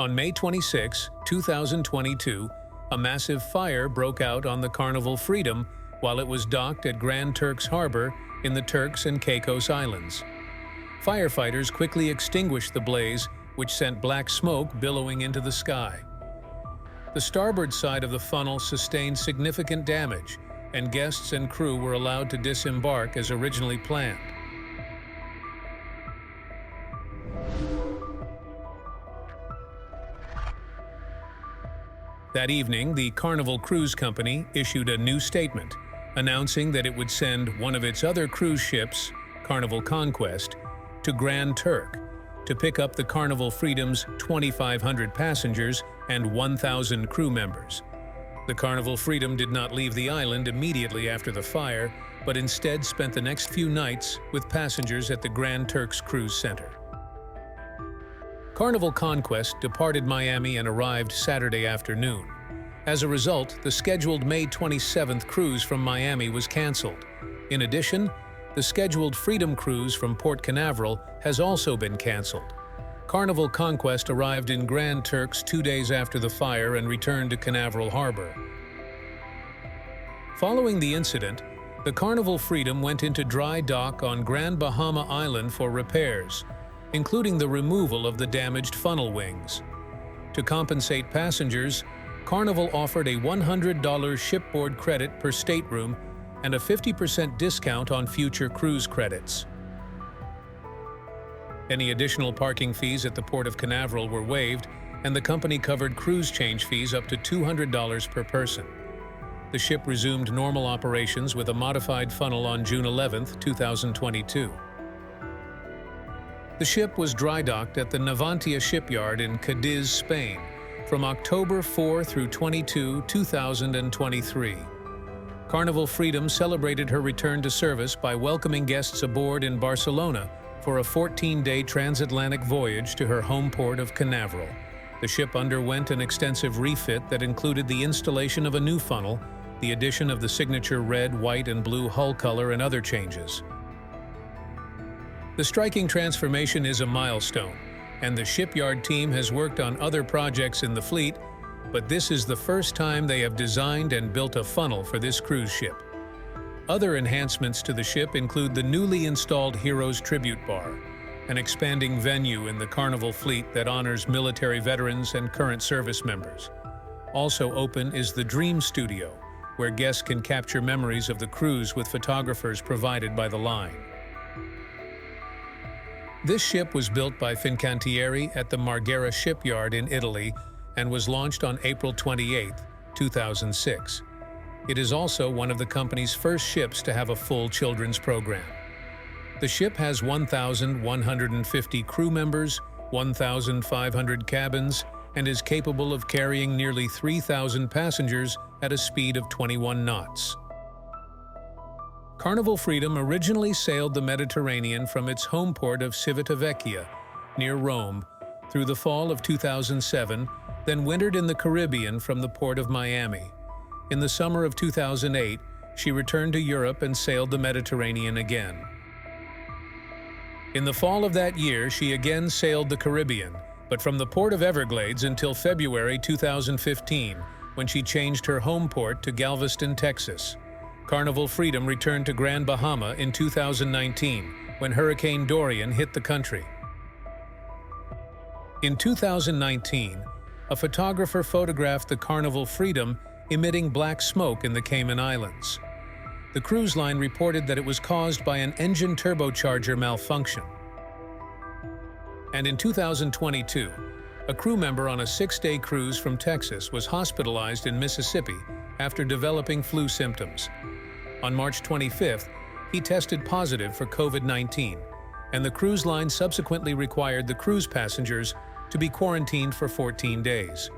On May 26, 2022, a massive fire broke out on the Carnival Freedom while it was docked at Grand Turks Harbor in the Turks and Caicos Islands. Firefighters quickly extinguished the blaze, which sent black smoke billowing into the sky. The starboard side of the funnel sustained significant damage, and guests and crew were allowed to disembark as originally planned. That evening, the Carnival Cruise Company issued a new statement, announcing that it would send one of its other cruise ships, Carnival Conquest, to Grand Turk to pick up the Carnival Freedom's 2,500 passengers and 1,000 crew members. The Carnival Freedom did not leave the island immediately after the fire, but instead spent the next few nights with passengers at the Grand Turks Cruise Center. Carnival Conquest departed Miami and arrived Saturday afternoon. As a result, the scheduled May 27th cruise from Miami was canceled. In addition, the scheduled Freedom cruise from Port Canaveral has also been canceled. Carnival Conquest arrived in Grand Turks 2 days after the fire and returned to Canaveral Harbor. Following the incident, the Carnival Freedom went into dry dock on Grand Bahama Island for repairs, including the removal of the damaged funnel wings. To compensate passengers, Carnival offered a $100 shipboard credit per stateroom and a 50% discount on future cruise credits. Any additional parking fees at the Port of Canaveral were waived, and the company covered cruise change fees up to $200 per person. The ship resumed normal operations with a modified funnel on June 11, 2022. The ship was dry-docked at the Navantia shipyard in Cadiz, Spain, from October 4 through 22, 2023. Carnival Freedom celebrated her return to service by welcoming guests aboard in Barcelona for a 14-day transatlantic voyage to her home port of Canaveral. The ship underwent an extensive refit that included the installation of a new funnel, the addition of the signature red, white, and blue hull color, and other changes. The striking transformation is a milestone, and the shipyard team has worked on other projects in the fleet, but this is the first time they have designed and built a funnel for this cruise ship. Other enhancements to the ship include the newly installed Heroes Tribute Bar, an expanding venue in the Carnival fleet that honors military veterans and current service members. Also open is the Dream Studio, where guests can capture memories of the cruise with photographers provided by the line. This ship was built by Fincantieri at the Marghera shipyard in Italy and was launched on April 28, 2006. It is also one of the company's first ships to have a full children's program. The ship has 1,150 crew members, 1,500 cabins, and is capable of carrying nearly 3,000 passengers at a speed of 21 knots. Carnival Freedom originally sailed the Mediterranean from its home port of Civitavecchia, near Rome, through the fall of 2007, then wintered in the Caribbean from the port of Miami. In the summer of 2008, she returned to Europe and sailed the Mediterranean again. In the fall of that year, she again sailed the Caribbean, but from the port of Everglades until February 2015, when she changed her home port to Galveston, Texas. Carnival Freedom returned to Grand Bahama in 2019, when Hurricane Dorian hit the country. In 2019, a photographer photographed the Carnival Freedom emitting black smoke in the Cayman Islands. The cruise line reported that it was caused by an engine turbocharger malfunction. And in 2022, a crew member on a 6-day cruise from Texas was hospitalized in Mississippi after developing flu symptoms. On March 25th, he tested positive for COVID-19, and the cruise line subsequently required the cruise passengers to be quarantined for 14 days.